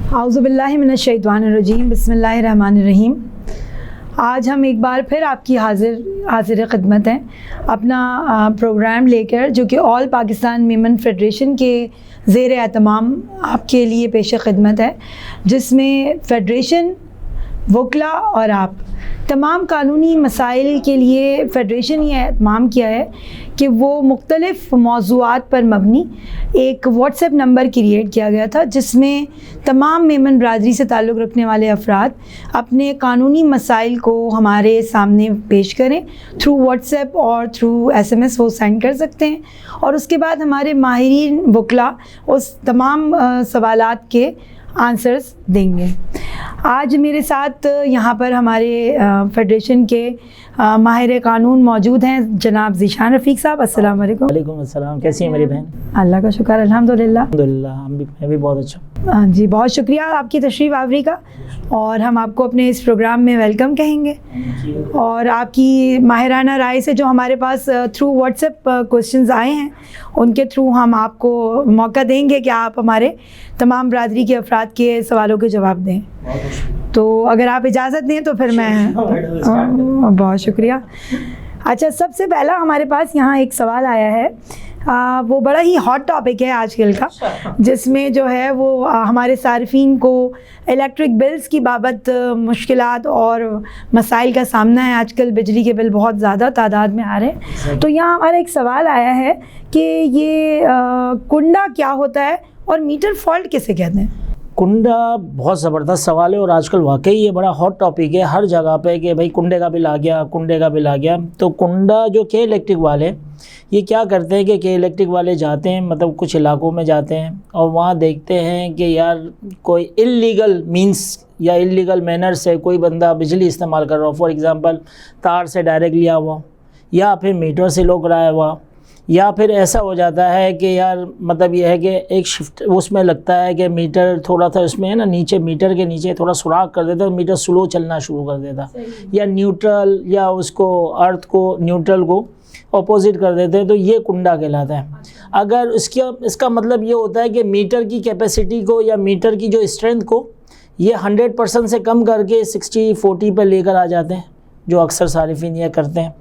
आउज़ुबिल्लाहि मिनश्शैतानिर्रजीम बिस्मिल्लाहिर्रहमानिर्रहीम। आज हम एक बार फिर आपकी हाजिर खिदमत हैं अपना प्रोग्राम लेकर, जो कि ऑल पाकिस्तान मीमन फेडरेशन के ज़ेर एहतमाम आपके लिए पेश खिदमत है, जिसमें फेडरेशन, वकला और आप तमाम कानूनी मसाइल के लिए फ़ेडरेशन ये एहतमाम किया है कि वो मुख्तलिफ़ मौज़ूआत पर मबनी एक व्हाट्सएप नंबर क्रिएट किया गया था, जिसमें तमाम मेमन बरादरी से ताल्लुक़ रखने वाले अफराद अपने कानूनी मसाइल को हमारे सामने पेश करें। थ्रू व्हाट्सएप और थ्रू SMS वो सेंड कर सकते हैं, और उसके बाद हमारे माहिरीन वकला उस तमाम सवालात के आंसर्स देंगे। आज मेरे साथ यहाँ पर हमारे फेडरेशन के माहिर कानून मौजूद हैं, जनाब ज़ीशान रफ़ीक साहब। अस्सलाम वालेकुम। वालेकुम अस्सलाम। कैसी हैं मेरी बहन? अल्लाह का शुक्र, अल्हम्दुलिल्लाह। मैं भी बहुत अच्छा। हाँ जी, बहुत शुक्रिया आपकी तशरीफ़ आवरी का, और हम आपको अपने इस प्रोग्राम में वेलकम कहेंगे। और आपकी माहिराना राय से जो हमारे पास थ्रू व्हाट्सएप क्वेश्चंस आए हैं, उनके थ्रू हम आपको मौका देंगे कि आप हमारे तमाम बरादरी के अफराद के सवालों के जवाब दें। तो अगर आप इजाज़त दें तो फिर मैं बहुत शुक्रिया। अच्छा, सबसे पहला हमारे पास यहाँ एक सवाल आया है, वो बड़ा ही हॉट टॉपिक है आजकल का, जिसमें जो है वो हमारे सार्फिन को इलेक्ट्रिक बिल्स की बाबत मुश्किलात और मसाइल का सामना है। आजकल बिजली के बिल बहुत ज़्यादा तादाद में आ रहे हैं। तो यहाँ हमारा एक सवाल आया है कि ये कुंडा क्या होता है और मीटर फॉल्ट किसे कहते हैं? कुंडा बहुत ज़बरदस्त सवाल है, और आजकल वाकई ये बड़ा हॉट टॉपिक है हर जगह पे कि भाई कुंडे का बिल आ गया, कुंडे का बिल आ गया। तो कुंडा जो के इलेक्ट्रिक वाले ये क्या करते हैं कि इलेक्ट्रिक वाले जाते हैं, मतलब कुछ इलाकों में जाते हैं और वहाँ देखते हैं कि यार कोई इल्लीगल मींस या इल्लीगल मैनर से कोई बंदा बिजली इस्तेमाल कर रहा हो। फॉर एग्ज़ाम्पल तार से डायरेक्ट लिया हुआ, या फिर मीटर से लो कराया हुआ, या फिर ऐसा हो जाता है कि यार मतलब ये है कि एक शिफ्ट उसमें लगता है कि मीटर थोड़ा सा उसमें है ना, नीचे मीटर के नीचे थोड़ा सुराख कर देता है, मीटर स्लो चलना शुरू कर देता, या न्यूट्रल या उसको अर्थ को न्यूट्रल को अपोजिट कर देते हैं, तो ये कुंडा कहलाता है। अगर इसका मतलब ये होता है कि मीटर की कैपेसिटी को या मीटर की जो स्ट्रेंथ को ये 100% से कम करके 60-40 पर लेकर आ जाते हैं, जो अक्सर सारिफिन ये करते हैं।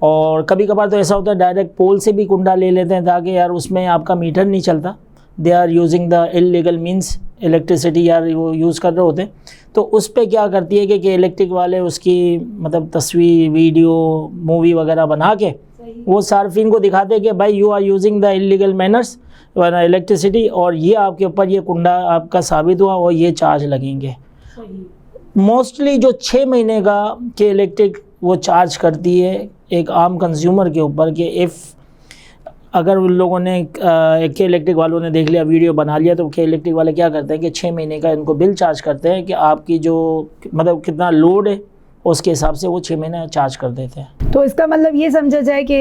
और कभी कभार तो ऐसा होता है डायरेक्ट पोल से भी कुंडा ले लेते हैं, ताकि यार उसमें आपका मीटर नहीं चलता, they are using the illegal means electricity यार वो यूज़ कर रहे होते हैं। तो उस पर क्या करती है कि इलेक्ट्रिक वाले उसकी मतलब तस्वीर, वीडियो, मूवी वगैरह बना के वो सार्फिन को दिखाते हैं कि भाई you are using the illegal manners electricity, और ये आपके ऊपर ये कुंडा आपका साबित हुआ और ये चार्ज लगेंगे। मोस्टली जो 6 महीने का के इलेक्ट्रिक वो चार्ज करती है एक आम कंज्यूमर के ऊपर, कि इफ़ अगर उन लोगों ने के इलेक्ट्रिक वालों ने देख लिया, वीडियो बना लिया, तो के इलेक्ट्रिक वाले क्या करते हैं कि 6 महीने का इनको बिल चार्ज करते हैं कि आपकी जो मतलब कितना लोड है उसके हिसाब से वो 6 महीने चार्ज कर देते हैं। तो इसका मतलब ये समझा जाए कि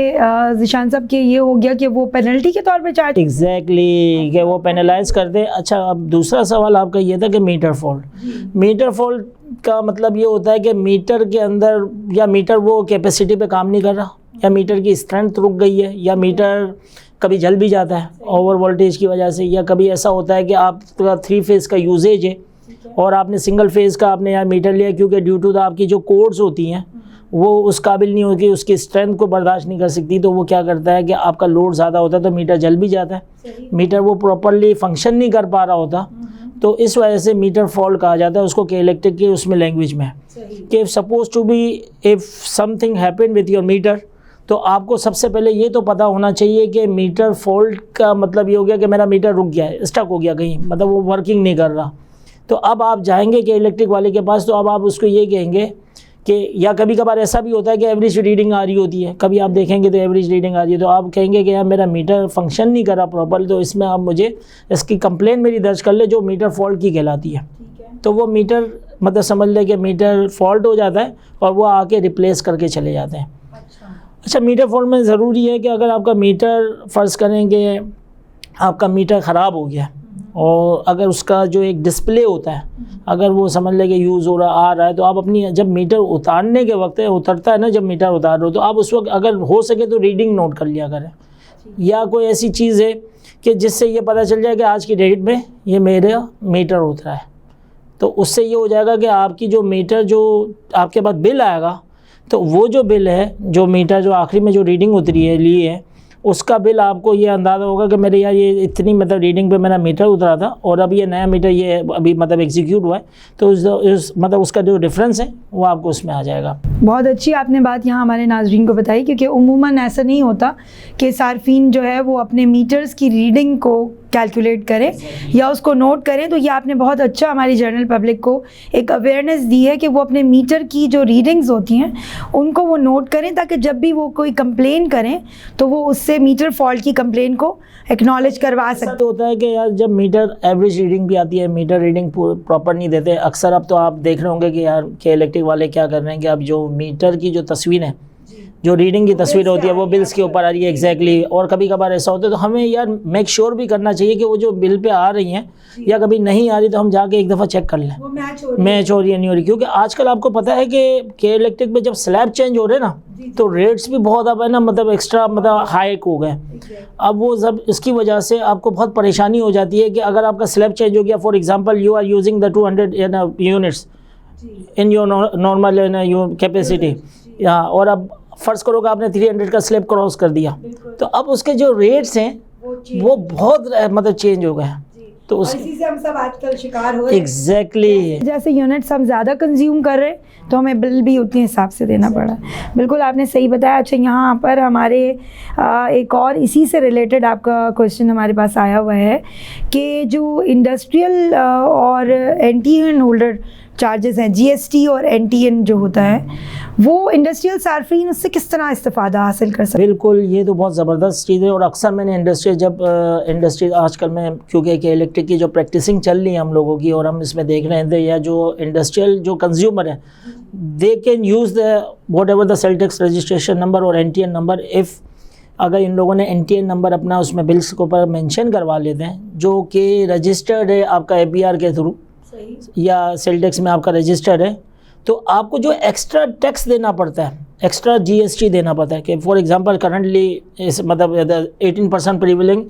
ज़ीशान साहब के ये हो गया कि वो पेनल्टी के तौर पे चार्ज एग्जैक्टली कि वो पेनलाइज कर दे। अच्छा, अब दूसरा सवाल आपका ये था कि मीटर फॉल्ट। मीटर फॉल्ट का मतलब ये होता है कि मीटर के अंदर या मीटर वो कैपेसिटी पे काम नहीं कर रहा, या मीटर की स्ट्रेंथ रुक गई है, या मीटर कभी जल भी जाता है ओवर वोल्टेज की वजह से, या कभी ऐसा होता है कि आपका 3 फेज़ का यूजेज है और आपने सिंगल फेज़ का आपने यार मीटर लिया, क्योंकि ड्यू टू द आपकी जो कोड्स होती हैं वो उस काबिल नहीं होती, उसकी स्ट्रेंथ को बर्दाश्त नहीं कर सकती, तो वो क्या करता है कि आपका लोड ज़्यादा होता है तो मीटर जल भी जाता है, मीटर वो प्रॉपरली फंक्शन नहीं कर पा रहा होता। तो इस वजह से मीटर फॉल्ट कहा जाता है उसको, कि इलेक्ट्रिक की उसमें लैंग्वेज में कि suppose to be if something happen with your meter, तो आपको सबसे पहले ये तो पता होना चाहिए कि मीटर फॉल्ट का मतलब ये हो गया कि मेरा मीटर रुक गया है, स्टक हो गया कहीं, मतलब वो वर्किंग नहीं कर रहा। तो अब आप जाएंगे कि इलेक्ट्रिक वाले के पास, तो अब आप उसको ये कहेंगे कि, या कभी कभार ऐसा भी होता है कि एवरेज रीडिंग आ रही होती है, कभी आप देखेंगे तो एवरेज रीडिंग आ रही है, तो आप कहेंगे कि यार मेरा मीटर फंक्शन नहीं कर रहा प्रॉपर, तो इसमें आप मुझे इसकी कंप्लेंट मेरी दर्ज कर ले, जो मीटर फॉल्ट की कहलाती है। तो वो मीटर मतलब समझ ले कि मीटर फॉल्ट हो जाता है और वो आके रिप्लेस करके चले जाते हैं। अच्छा, मीटर फॉल्ट में ज़रूरी है कि अगर आपका मीटर फ़र्ज़ करेंगे आपका मीटर ख़राब हो गया, और अगर उसका जो एक डिस्प्ले होता है अगर वो समझ ले कि यूज़ हो रहा आ रहा है, तो आप अपनी जब मीटर उतारने के वक्त उतरता है ना, जब मीटर उतार रहे हो, तो आप उस वक्त अगर हो सके तो रीडिंग नोट कर लिया करें, या कोई ऐसी चीज़ है कि जिससे ये पता चल जाए कि आज की डेट में ये मेरा मीटर उतरा है। तो उससे ये हो जाएगा कि आपकी जो मीटर जो आपके पास बिल आएगा, तो वो जो बिल है, जो मीटर जो आखिरी में जो रीडिंग उतरी है ली है, उसका बिल आपको ये अंदाज़ा होगा कि मेरे यार ये इतनी मतलब रीडिंग पे मेरा मीटर उतरा था और अब ये नया मीटर ये अभी मतलब एग्जीक्यूट हुआ है, तो उस मतलब उसका जो डिफरेंस है वो आपको उसमें आ जाएगा। बहुत अच्छी आपने बात यहाँ हमारे नाज़रीन को बताई, क्योंकि उमूमन ऐसा नहीं होता कि सार्फिन जो है वो अपने मीटर्स की रीडिंग को कैलकुलेट करें या उसको नोट करें। तो ये आपने बहुत अच्छा हमारी जनरल पब्लिक को एक अवेयरनेस दी है कि वो अपने मीटर की जो रीडिंग्स होती हैं उनको वो नोट करें, ताकि जब भी वो कोई कंप्लेन करें तो वो उससे मीटर फॉल्ट की कंप्लेन को एक्नॉलेज करवा सकते। तो होता है कि यार जब मीटर एवरेज रीडिंग भी आती है, मीटर रीडिंग प्रॉपर नहीं देते अक्सर। अब तो आप देख रहे होंगे कि यार के इलेक्ट्रिक वाले क्या कर रहे हैं कि अब जो मीटर की जो तस्वीर है, जो रीडिंग की तस्वीर होती है वो बिल्स के ऊपर आ रही है। एग्जैक्टली। और कभी कभार ऐसा होता है तो हमें यार मेक श्योर भी करना चाहिए कि वो जो बिल पे आ रही हैं या कभी नहीं आ रही तो हम जाके एक दफ़ा चेक कर लें वो मैच हो रही है नहीं हो रही। क्योंकि आजकल आपको पता है कि के इलेक्ट्रिक में जब स्लैब चेंज हो रहे हैं ना तो रेट्स भी बहुत अब है ना मतलब एक्स्ट्रा मतलब हाइक हो गए। अब वो सब इसकी वजह से आपको बहुत परेशानी हो जाती है कि अगर आपका स्लैब चेंज हो गया, for example you are using the 200 units in your normal capacity, और अब फ़र्ज़ करो कि आपने 300 का स्लैब क्रॉस कर दिया, तो अब उसके जो रेट्स हैं वो बहुत मतलब चेंज हो गए हैं। तो इसी से हम सब आजकल शिकार हो रहे हैं। एग्जैक्टली। जैसे यूनिट्स हम ज़्यादा कंज्यूम कर रहे हैं तो हमें बिल भी उतने हिसाब से देना पड़ा। बिल्कुल आपने सही बताया। अच्छा, यहाँ पर हमारे एक और इसी से रिलेटेड आपका क्वेश्चन हमारे पास आया हुआ है कि जो इंडस्ट्रियल और एनटीएन होल्डर चार्जेस हैं, जीएसटी और एनटीएन जो होता है, वो इंडस्ट्रियल सार्फिन उससे किस तरह इस्तेफ़ादा हासिल कर सकते हैं? बिल्कुल, ये तो बहुत ज़बरदस्त चीज़ है। और अक्सर मैंने इंडस्ट्री आजकल में क्योंकि इलेक्ट्रिक की जो प्रैक्टिसिंग चल रही है हम लोगों की और हम इसमें देख रहे हैं, या जो इंडस्ट्रियल जो कंज्यूमर है they can use the what ever the sale tax registration number और एनटीएन नंबर। इफ़ अगर इन लोगों ने एनटीएन नंबर अपना उसमें बिल्स के ऊपर मेंशन करवा लेते हैं जो कि रजिस्टर्ड है आपका एपीआर के थ्रू या सेल टैक्स में आपका रजिस्टर्ड है, तो आपको जो एक्स्ट्रा टैक्स देना पड़ता है, एक्स्ट्रा जीएसटी देना पड़ता है कि फॉर एग्जांपल करंटली इस मतलब 18% प्रिवेलिंग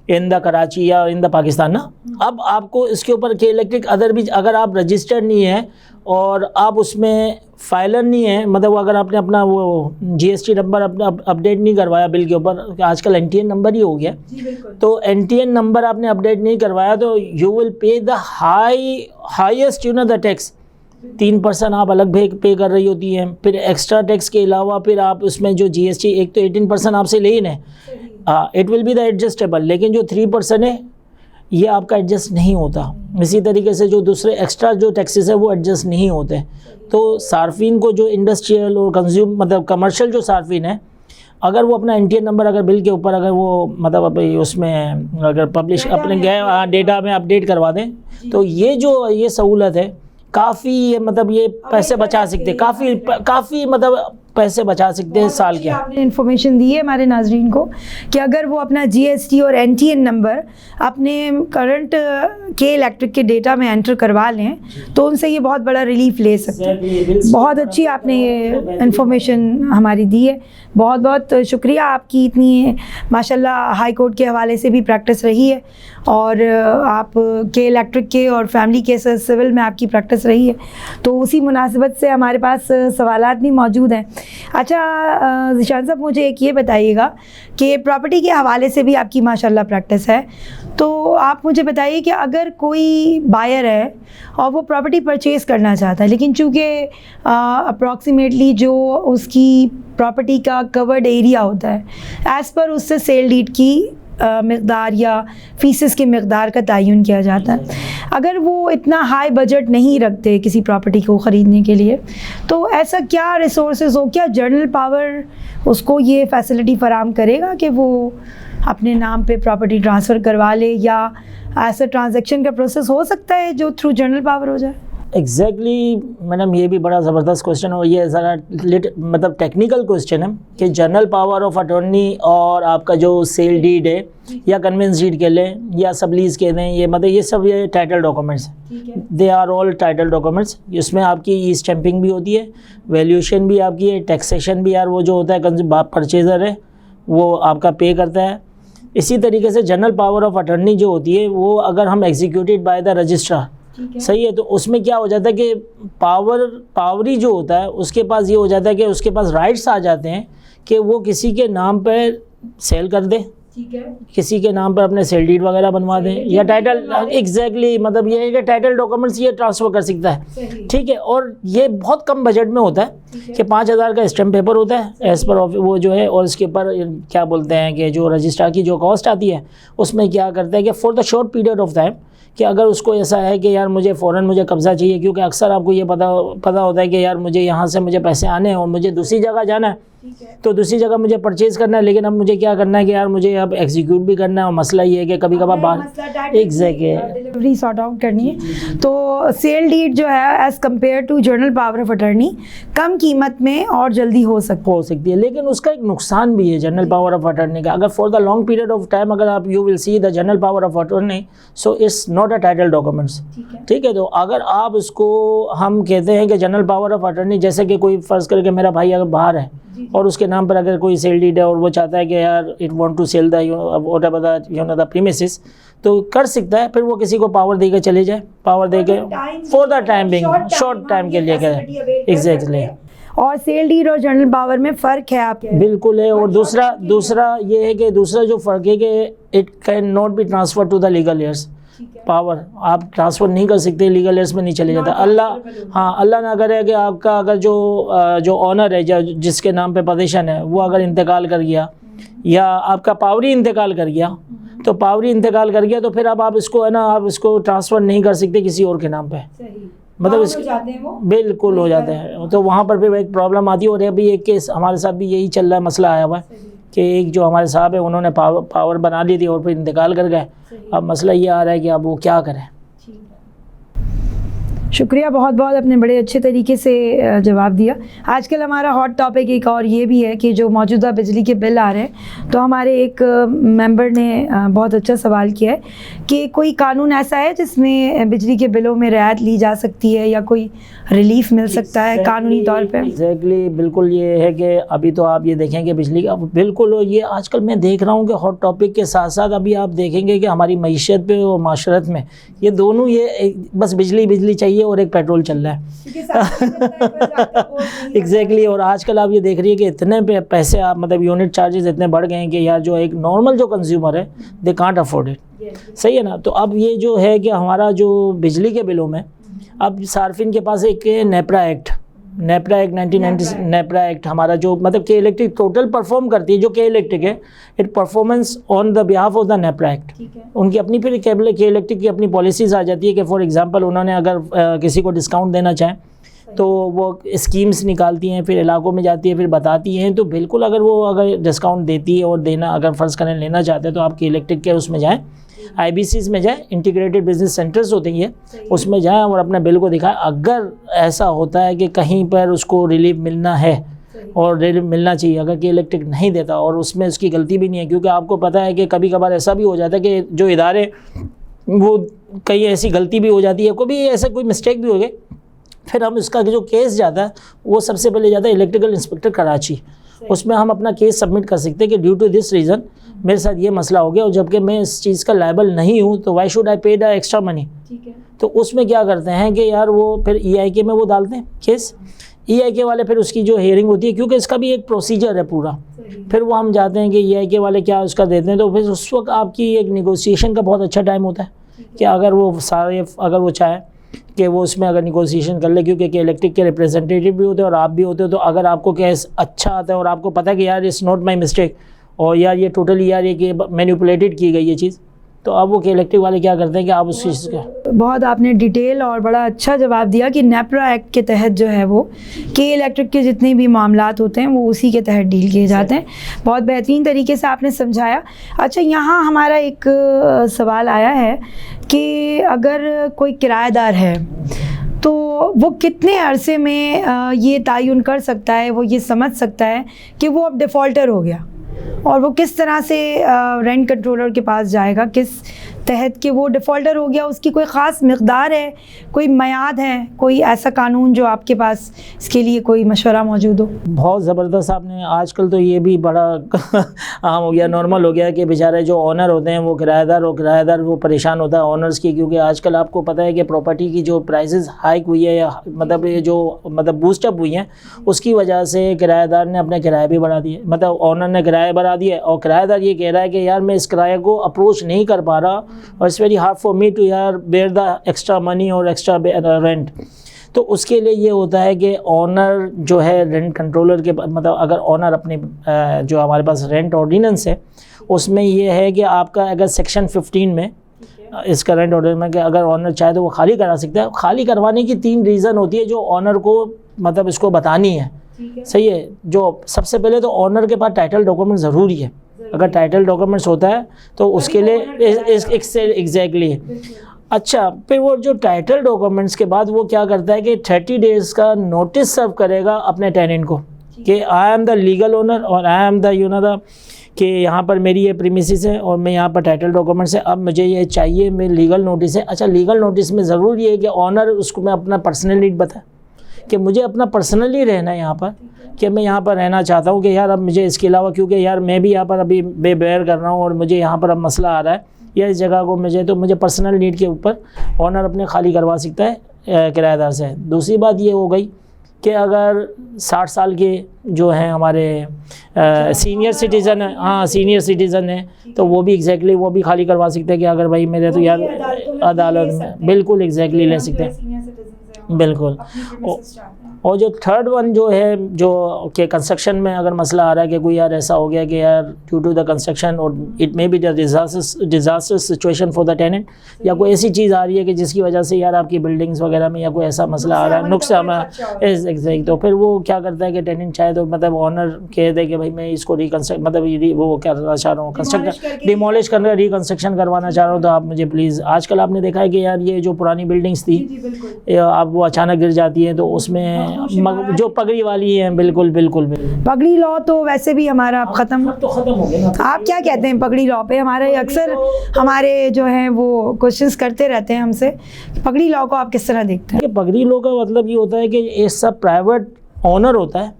इन द कराची या इन द पाकिस्तान ना, अब आपको इसके ऊपर के इलेक्ट्रिक अदर भी अगर आप रजिस्टर्ड नहीं है और आप उसमें फाइलर नहीं है, मतलब अगर आपने अपना वो जीएसटी नंबर अपना अपडेट नहीं करवाया बिल के ऊपर, आजकल एनटीएन नंबर ही हो गया, तो एनटीएन नंबर आपने अपडेट नहीं करवाया तो you will pay the highest the tax. 3% आप अलग पे कर रही होती हैं, फिर एक्स्ट्रा टैक्स के अलावा फिर आप उसमें जो जीएसटी, एक तो 18% आपसे ले ही है, it will be the adjustable, लेकिन जो 3% है ये आपका एडजस्ट नहीं होता। इसी तरीके से जो दूसरे एक्स्ट्रा जो टैक्सेस है वो एडजस्ट नहीं होते। तो सार्फिन को जो इंडस्ट्रियल और कंज्यूम मतलब कमर्शियल जो सार्फिन है, अगर वो अपना एनटीएन नंबर अगर बिल के ऊपर अगर वो मतलब उसमें अगर पब्लिश अपने गए डेटा में अपडेट करवा दें, तो ये सहूलत है काफ़ी, मतलब ये पैसे बचा सकते, काफ़ी मतलब पैसे बचा सकते हैं साल के। आपने इन्फॉर्मेशन दी है हमारे नाजरीन को कि अगर वो अपना जीएसटी और एनटीएन नंबर अपने करंट के इलेक्ट्रिक के डेटा में एंटर करवा लें तो उनसे ये बहुत बड़ा रिलीफ ले सकते हैं। बहुत अच्छी आपने ये इन्फॉर्मेशन हमारी दी है। बहुत बहुत शुक्रिया आपकी, इतनी माशाल्लाह हाई कोर्ट के हवाले से भी प्रैक्टिस रही है और आप के इलेक्ट्रिक के और फैमिली केसेस सिविल में आपकी प्रैक्टिस रही है, तो उसी मुनासिबत से हमारे पास सवालात भी मौजूद हैं। अच्छा ज़ीशान साहब, मुझे एक ये बताइएगा कि प्रॉपर्टी के हवाले से भी आपकी माशाल्लाह प्रैक्टिस है, तो आप मुझे बताइए कि अगर कोई बायर है और वो प्रॉपर्टी परचेज़ करना चाहता है, लेकिन चूँकि अप्रॉक्सीमेटली जो उसकी प्रॉपर्टी का कवर्ड एरिया होता है एज़ पर उससे सेल डीड की मकदार या फीसेस के मकदार का तयन किया जाता है, अगर वो इतना हाई बजट नहीं रखते किसी प्रॉपर्टी को ख़रीदने के लिए, तो ऐसा क्या रिसोर्सेज हो, क्या जनरल पावर उसको ये फैसिलिटी फ़राहम करेगा कि वो अपने नाम पे प्रॉपर्टी ट्रांसफ़र करवा ले, या ऐसा ट्रांजैक्शन का प्रोसेस हो सकता है जो थ्रू जनरल पावर हो जाए? एग्जैक्टली मैडम, ये भी बड़ा ज़बरदस्त क्वेश्चन और ये ज़रा मतलब टेक्निकल क्वेश्चन है कि जनरल पावर ऑफ अटॉर्नी और आपका जो सेल डीड है या कन्वेंस डीड के लें या सबलीज के लें, ये मतलब ये सब ये टाइटल डॉक्यूमेंट्स हैं, they are all title documents. इसमें आपकी ई स्टैंपिंग भी होती है, वैल्यूएशन भी आपकी है, टैक्सेशन भी यार वो जो होता है परचेज़र है वो आपका पे करता है। इसी तरीके से जनरल पावर ऑफ अटॉर्नी जो होती है वो अगर हम एग्जीक्यूटेड बाय द रजिस्ट्रार, सही है। तो उसमें क्या हो जाता है कि पावरी जो होता है उसके पास ये हो जाता है कि उसके पास राइट्स आ जाते हैं कि वो किसी के नाम पर सेल कर दे, ठीक है, किसी के नाम पर अपने सेल डीड वगैरह बनवा दें या टाइटल, एग्जैक्टली मतलब ये है कि टाइटल डॉक्यूमेंट्स ये ट्रांसफ़र कर सकता है, ठीक है। और ये बहुत कम बजट में होता है कि 5,000 का स्टैम्प पेपर होता है एज़ पर वो जो है, और इसके ऊपर क्या बोलते हैं कि जो रजिस्ट्रार की जो कॉस्ट आती है उसमें क्या करते हैं कि for the short period of time कि अगर उसको ऐसा है कि यार मुझे फ़ौरन मुझे कब्ज़ा चाहिए, क्योंकि अक्सर आपको ये पता होता है कि यार मुझे यहाँ से मुझे पैसे आने हैं और मुझे दूसरी जगह जाना है, तो दूसरी जगह मुझे परचेज़ करना है, लेकिन अब मुझे क्या करना है कि यार मुझे अब एग्जीक्यूट भी करना है। और मसला ये है कि कभी कभार बाहर एग्जैक्टली डिलीवरी सॉर्ट आउट करनी है, तो सेल डीड जो है as compare to general power of attorney कम कीमत में और जल्दी हो सकती है, लेकिन उसका एक नुकसान भी है जनरल पावर ऑफ अटर्नी का। अगर for the long period of time अगर आप you will see the general power of attorney, so it's not a title documents, ठीक है। तो अगर आप उसको हम कहते हैं कि जनरल पावर ऑफ अटर्नी, जैसे कि कोई फ़र्ज़ करके मेरा भाई अगर बाहर है और उसके नाम पर अगर कोई सेल डीड है और वो चाहता है कि यार it want to sell the whatever the premises, तो कर सकता है। फिर वो किसी को पावर देकर चले जाए, पावर देके for the time being, short time के लिए क्या एग्जैक्टली। और सेल डीड और जनरल पावर में फ़र्क है आपके? बिल्कुल है। और दूसरा ये है कि दूसरा जो फ़र्क है कि it can not be transfer to the legal heirs. Power आप ट्रांसफ़र नहीं कर सकते, लीगल एयर्स में नहीं चले जाता। अल्लाह ना करे कि आपका अगर जो ऑनर है जिसके नाम पे पोजीशन है वो अगर इंतकाल कर गया या आपका पावरी इंतकाल कर गया, तो पावरी इंतकाल कर गया तो फिर अब आप इसको है ना, आप इसको ट्रांसफ़र नहीं कर सकते किसी और के नाम पे, मतलब इस बिल्कुल हो जाते हैं। तो वहाँ पर भी एक प्रॉब्लम आती है। और अभी एक केस हमारे साथ भी यही चल रहा है, मसला आया हुआ है कि एक जो हमारे साहब है उन्होंने पावर बना ली थी और फिर इंतकाल कर गए। अब मसला ये आ रहा है कि अब वो क्या करें। शुक्रिया बहुत बहुत, आपने बड़े अच्छे तरीके से जवाब दिया। आजकल हमारा हॉट टॉपिक एक और ये भी है कि जो मौजूदा बिजली के बिल आ रहे हैं, तो हमारे एक मेंबर ने बहुत अच्छा सवाल किया है कि कोई कानून ऐसा है जिसमें बिजली के बिलों में रियायत ली जा सकती है या कोई रिलीफ मिल सकता है कानूनी तौर पे? एग्जैक्टली बिल्कुल ये है कि अभी तो आप ये देखेंगे बिजली का बिल्कुल ये आजकल मैं देख रहा हूँ कि हॉट टॉपिक के साथ साथ अभी आप देखेंगे कि हमारी मईशत पे और माशरत में ये दोनों ये बस बिजली चाहिए और एक पेट्रोल चल रहा है एग्जैक्टली। और आजकल आप ये देख रही है कि इतने पैसे आप मतलब यूनिट चार्जेस इतने बढ़ गए हैं कि यार जो एक नॉर्मल जो कंज्यूमर है दे कांट अफोर्ड इट, सही है ना। तो अब ये जो है कि हमारा जो बिजली के बिलों में अब सार्फिन के पास एक नेपरा एक्ट 1990 नेपरा एक्ट हमारा जो मतलब के इलेक्ट्रिक टोटल परफॉर्म करती है, जो के इलेक्ट्रिक है it performance on the behalf of the NEPRA act. उनकी अपनी फिर के इलेक्ट्रिक की अपनी पॉलिसीज़ आ जाती है कि फॉर एग्जांपल उन्होंने अगर किसी को डिस्काउंट देना चाहें तो वो स्कीम्स निकालती हैं, फिर इलाकों में जाती है, फिर बताती हैं। तो बिल्कुल अगर डिस्काउंट देती है और देना अगर फ़र्ज़ करें लेना चाहते हैं तो आपके इलेक्ट्रिक के उसमें जाएँ, IBCs में जाए, इंटीग्रेटेड बिजनेस सेंटर्स होते हैं, उसमें जाएं और अपने बिल को दिखाएं। अगर ऐसा होता है कि कहीं पर उसको रिलीफ मिलना है और रिलीफ मिलना चाहिए, अगर कि इलेक्ट्रिक नहीं देता और उसमें उसकी गलती भी नहीं है, क्योंकि आपको पता है कि कभी कभार ऐसा भी हो जाता है कि जो इदारे वो कहीं ऐसी गलती भी हो जाती है, कभी ऐसा कोई मिस्टेक भी हो गई, फिर हम इसका जो केस जाता है वो सबसे पहले जाता है इलेक्ट्रिकल इंस्पेक्टर कराची। उसमें हम अपना केस सबमिट कर सकते हैं कि ड्यू टू दिस रीज़न मेरे साथ ये मसला हो गया और जबकि मैं इस चीज़ का लायबल नहीं हूँ तो वाई शुड आई पे द एक्स्ट्रा मनी। तो उसमें क्या करते हैं कि यार वो फिर EIK में वो डालते हैं केस, EIK वाले फिर उसकी जो हियरिंग होती है, क्योंकि इसका भी एक प्रोसीजर है पूरा, फिर वो हम जाते हैं कि EIK वाले क्या उसका देते हैं। तो फिर उस वक्त आपकी एक निगोसिएशन का बहुत अच्छा टाइम होता है कि अगर वो चाहे कि वो उसमें अगर निगोसिएशन कर ले, क्योंकि इलेक्ट्रिक के रिप्रेजेंटेटिव भी होते हैं और आप भी होते हो, तो अगर आपको केस अच्छा आता है और आपको पता है कि यार इट्स नॉट माय मिस्टेक और यार ये टोटली यार ये कि मैनिपुलेटेड की गई ये चीज़, तो अब वो के इलेक्ट्रिक वाले क्या करते हैं कि आप उस चीज़ का बहुत आपने डिटेल और बड़ा अच्छा जवाब दिया कि नेपरा एक्ट के तहत जो है वो के इलेक्ट्रिक के जितने भी मामलात होते हैं वो उसी के तहत डील किए जाते हैं। बहुत बेहतरीन तरीके से आपने समझाया। अच्छा, यहाँ हमारा एक सवाल आया है कि अगर कोई किराएदार है तो वो कितने अरसे में ये तयन कर सकता है, वो ये समझ सकता है कि वो अब डिफ़ॉल्टर हो गया, और वो किस तरह से रेंट कंट्रोलर के पास जाएगा, किस तहत कि वो डिफ़ॉल्टर हो गया, उसकी कोई ख़ास मकदार है, कोई मियाद है, कोई ऐसा कानून जो आपके पास इसके लिए कोई मशवरा मौजूद हो? बहुत ज़बरदस्त आपने, आजकल तो ये भी बड़ा आम हो गया, नॉर्मल हो गया कि बेचारे जो ओनर होते हैं वो किराएदार वो परेशान होता है ओनर्स की, क्योंकि आजकल आपको पता है कि प्रॉपर्टी की जो प्राइसेस हाइक हुई है, या मतलब ये जो मतलब बूस्टअप हुई हैं, उसकी वजह से किराएदार ने अपने किराए भी बढ़ा दिए, मतलब ओनर ने किराए बढ़ा दिए और किराएदार ये कह रहा है कि यार मैं इस किराए को अप्रोच नहीं कर पा रहा और it's very hard for me to यार बेयर द एक्स्ट्रा मनी और एक्स्ट्रा रेंट। तो उसके लिए ये होता है कि ओनर जो है रेंट कंट्रोलर के, मतलब अगर ओनर अपने जो हमारे पास रेंट ऑर्डिनेंस है उसमें ये है कि आपका अगर सेक्शन 15 में इसका रेंट ऑर्डिनेंस में कि अगर ओनर चाहे तो वो खाली करा सकता है। खाली करवाने की 3 रीज़न होती है जो ओनर को मतलब इसको बतानी है, सही है। जो सबसे पहले तो ओनर के पास टाइटल डॉक्यूमेंट ज़रूरी है, अगर टाइटल डॉक्यूमेंट्स होता है तो उसके लिए एग्जैक्टली। अच्छा, फिर वो जो टाइटल डॉक्यूमेंट्स के बाद वो क्या करता है कि 30 डेज़ का नोटिस सर्व करेगा अपने टेनेंट को कि I am the legal owner और आई एम द कि यहाँ पर मेरी ये प्रीमिसेस है और मैं यहाँ पर टाइटल डॉक्यूमेंट्स है, अब मुझे ये चाहिए, मैं लीगल नोटिस है। अच्छा, लीगल नोटिस में ज़रूरी है कि ऑनर उसको मैं अपना पर्सनल नीड बताए कि मुझे अपना पर्सनली रहना है यहाँ पर, कि मैं यहाँ पर रहना चाहता हूँ कि यार अब मुझे इसके अलावा, क्योंकि यार मैं भी यहाँ पर अभी बेबेयर कर रहा हूँ और मुझे यहाँ पर अब मसला आ रहा है या इस जगह को मुझे पर्सनल नीड के ऊपर ऑनर अपने खाली करवा सकता है किराएदार से। दूसरी बात ये हो गई कि अगर 60 साल के जो हैं हमारे सीनियर सिटीज़न है, हाँ सीनियर सिटीज़न है, तो वो भी एग्जैक्टली वो भी खाली करवा सकते हैं कि अगर भाई मेरे तो यार अदालत में बिल्कुल एग्जैक्टली ले सकते हैं, बिल्कुल। और जो थर्ड वन जो है, जो कि कंस्ट्रक्शन में अगर मसला आ रहा है कि कोई यार ऐसा हो गया कि यार ड्यू टू द कंस्ट्रक्शन और it may be the disaster situation for the tenant, या कोई ऐसी चीज़ आ रही है कि जिसकी वजह से यार आपकी बिल्डिंग्स वगैरह में या कोई ऐसा मसला आ रहा है, नुकसान एग्जैक्ट, तो फिर वो क्या करता है कि टेनेंट चाहे तो मतलब ऑनर कह दे कि भाई मैं इसको रिकन्स्ट्रक्ट, मतलब वो क्या करना चाह रहा हूँ, कंस्ट्रक्ट डिमोलिश करना, रिकन्स्ट्रक्शन करवाना चाह रहा हूँ, तो आप मुझे प्लीज़। आजकल आपने देखा है कि यार ये जो पुरानी बिल्डिंग्स थी अब वो अचानक गिर जाती है, तो उसमें जो पगड़ी वाली है, बिल्कुल बिल्कुल बिल्कुल। पगड़ी लॉ तो वैसे भी हमारा अब ख़त्म हो गया ना। आप क्या कहते हैं पगड़ी लॉ पे? हमारे अक्सर हमारे जो हैं वो क्वेश्चंस करते रहते हैं हमसे, पगड़ी लॉ को आप किस तरह देखते हैं? पगड़ी लॉ का मतलब ये होता है कि ये सब प्राइवेट ओनर होता है,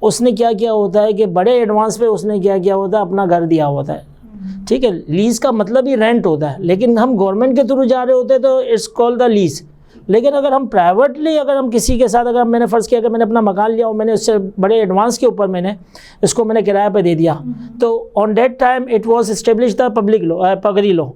उसने क्या किया होता है कि बड़े एडवांस पे उसने क्या किया होता है, अपना घर दिया होता है, ठीक है। लीज का मतलब ही रेंट होता है, लेकिन हम गवर्नमेंट के थ्रू जा रहे होते हैं तो इट्स कॉल्ड द लीज। लेकिन अगर हम प्राइवेटली, अगर हम किसी के साथ, अगर मैंने फ़र्ज़ किया कि मैंने अपना मकान लिया और मैंने उससे बड़े एडवांस के ऊपर मैंने इसको मैंने किराए पे दे दिया, तो on that time it was establish the public law, पगड़ी लॉ।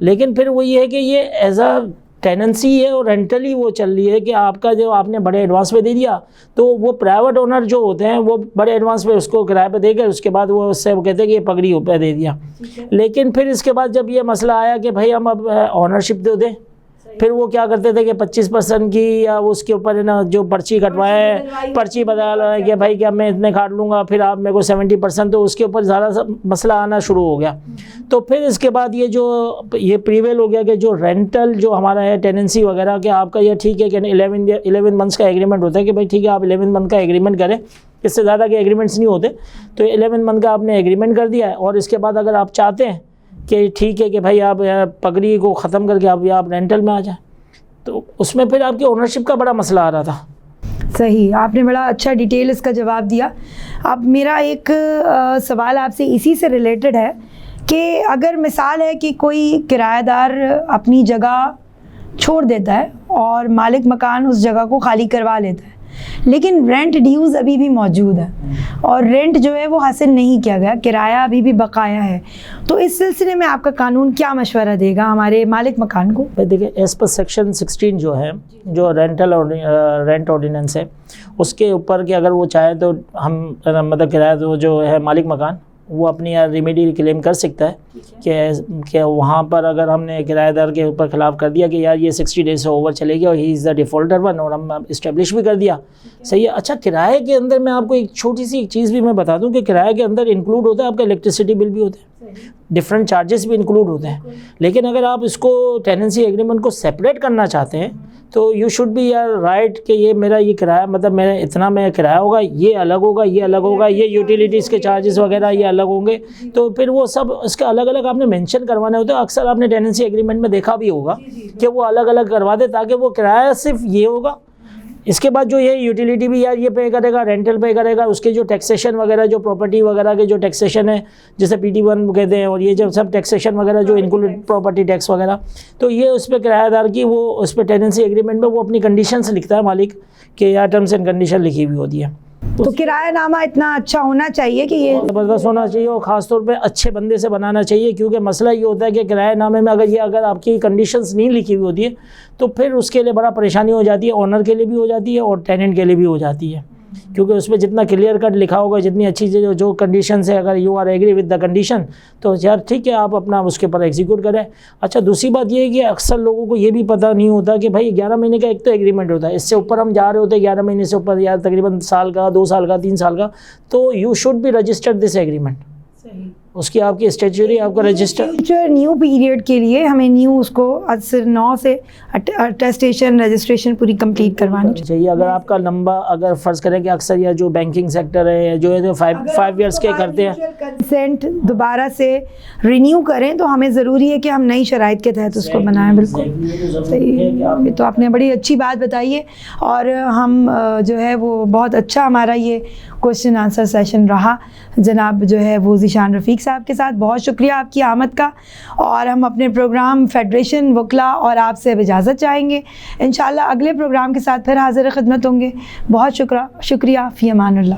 लेकिन फिर वो ये है कि ये एज अ टेनेंसी है और रेंटली वो चल रही है कि आपका जो आपने बड़े एडवांस पे दे दिया, तो वो प्राइवेट ओनर जो होते हैं वो बड़े एडवांस पे उसको किराए पे देकर उसके बाद वो उससे वो कहते हैं कि ये पगड़ी पे दे दिया। लेकिन फिर इसके बाद जब ये मसला आया कि भाई हम अब ऑनरशिप दे दें, फिर वो क्या करते थे कि 25% की या उसके ऊपर है ना जो पर्ची कटवाए, पर्ची बदल है कि भाई क्या मैं इतने काट लूँगा, फिर आप मेरे को 70%, तो उसके ऊपर ज़्यादा मसला आना शुरू हो गया। तो फिर इसके बाद ये प्रीवेल हो गया कि जो रेंटल जो हमारा है टेनेंसी वगैरह के आपका ये ठीक है कि 11 मंथ्स का एग्रीमेंट होता है कि भाई ठीक है आप 11 मंथ का एग्रीमेंट करें, इससे ज़्यादा के एग्रीमेंट्स नहीं होते, तो 11 मंथ का आपने एग्रीमेंट कर दिया है। और इसके बाद अगर आप चाहते हैं कि ठीक है कि भाई आप पगड़ी को ख़त्म करके आप रेंटल में आ जाए, तो उसमें फिर आपकी ओनरशिप का बड़ा मसला आ रहा था। सही, आपने बड़ा अच्छा डिटेल इसका जवाब दिया। अब मेरा एक सवाल आपसे इसी से रिलेटेड है कि अगर मिसाल है कि कोई किराएदार अपनी जगह छोड़ देता है और मालिक मकान उस जगह को खाली करवा लेता है, लेकिन रेंट ड्यूज़ अभी भी मौजूद है और रेंट जो है वो हासिल नहीं किया गया, किराया अभी भी बकाया है, तो इस सिलसिले में आपका कानून क्या मशवरा देगा हमारे मालिक मकान को? देखिए, एज पर सेक्शन 16 जो है, जो रेंट ऑर्डिनेंस है, उसके ऊपर कि अगर वो चाहे तो हम मतलब किराया तो जो है मालिक मकान वो अपनी रेमेडी क्लेम कर सकता है कि वहाँ पर अगर हमने किराएदार के ऊपर खिलाफ कर दिया कि यार ये 60 डेज से ओवर चले गया और he is the defaulter one, और हम इस्टेब्लिश भी कर दिया, सही है। अच्छा, किराए के अंदर मैं आपको एक छोटी सी चीज़ भी मैं बता दूं कि किराए के अंदर इंक्लूड होता है आपका इलेक्ट्रिसिटी बिल भी होता है। डिफरेंट चार्जेस भी इंक्लूड होते हैं। लेकिन अगर आप इसको टेनेंसी एग्रीमेंट को सेपरेट करना चाहते हैं तो यू शुड बी यार राइट कि ये मेरा ये किराया, मतलब मेरा इतना मेरा किराया होगा, ये अलग होगा, ये अलग होगा, ये यूटिलिटीज़ के चार्जेस वगैरह ये अलग होंगे। तो फिर वो सब इसके अलग अलग आपने मेंशन करवाने होते हैं। अक्सर आपने टेनेंसी एग्रीमेंट में देखा भी होगा कि वो अलग अलग करवा दे ताकि वो किराया सिर्फ ये होगा, इसके बाद जो ये यूटिलिटी भी यार ये पे करेगा, रेंटल पे करेगा, उसके जो टैक्सेशन वगैरह जो प्रॉपर्टी वगैरह के जो टैक्सेशन है जैसे PT1 कहते हैं, और ये जब सब टैक्सेशन वगैरह जो इंक्लूडेड प्रॉपर्टी टैक्स वगैरह, तो ये उस पर किराएदार की वो उस पर टेनेंसी एग्रीमेंट में वो अपनी कंडीशंस लिखता है मालिक के, या टर्म्स एंड कंडीशन लिखी हुई होती है। तो किरायानामा इतना अच्छा होना चाहिए कि ये ज़बरदस्त होना चाहिए और ख़ासतौर पे अच्छे बंदे से बनाना चाहिए, क्योंकि मसला ये होता है कि किरायानामे में अगर आपकी कंडीशंस नहीं लिखी हुई होती है तो फिर उसके लिए बड़ा परेशानी हो जाती है, ओनर के लिए भी हो जाती है और टेनेंट के लिए भी हो जाती है, क्योंकि उसमें जितना क्लियर कट लिखा होगा, जितनी अच्छी जो कंडीशंस है, अगर you are agree with the condition तो यार ठीक है आप अपना उसके ऊपर एग्जीक्यूट करें। अच्छा, दूसरी बात ये है कि अक्सर लोगों को ये भी पता नहीं होता कि भाई 11 महीने का एक तो एग्रीमेंट होता है, इससे ऊपर हम जा रहे होते हैं 11 महीने से ऊपर, यार तकरीबन साल का, 2 साल का, 3 साल का, तो you should be registered this agreement. उसकी आपकी स्टेचुरी आपका रजिस्टर फ्यूचर न्यू पीरियड के लिए हमें न्यू उसको 9 से अटेस्टेशन रजिस्ट्रेशन पूरी कंप्लीट करवानी चाहिए। अगर आपका लंबा, अगर फ़र्ज़ करें कि अक्सर या जो बैंकिंग सेक्टर है जो है जो 5 ईयर्स के करते हैं, कंसेंट दोबारा से रिन्यू करें तो हमें ज़रूरी है कि हम नई शराइत के तहत उसको बनाएं। बिल्कुल सही, ये तो आपने बड़ी अच्छी बात बताई है। और हम जो है वो बहुत अच्छा हमारा ये क्वेश्चन आंसर सेशन रहा जनाब जो है वो ज़ीशान रफ़ीक साहब के साथ। बहुत शुक्रिया आपकी आमद का, और हम अपने प्रोग्राम फेडरेशन वकला और आपसे अब इजाज़त चाहेंगे। इंशाल्लाह अगले प्रोग्राम के साथ फिर हाज़िर ख़िदमत होंगे। बहुत शुक्रिया, फ़ी अमानिल्लाह।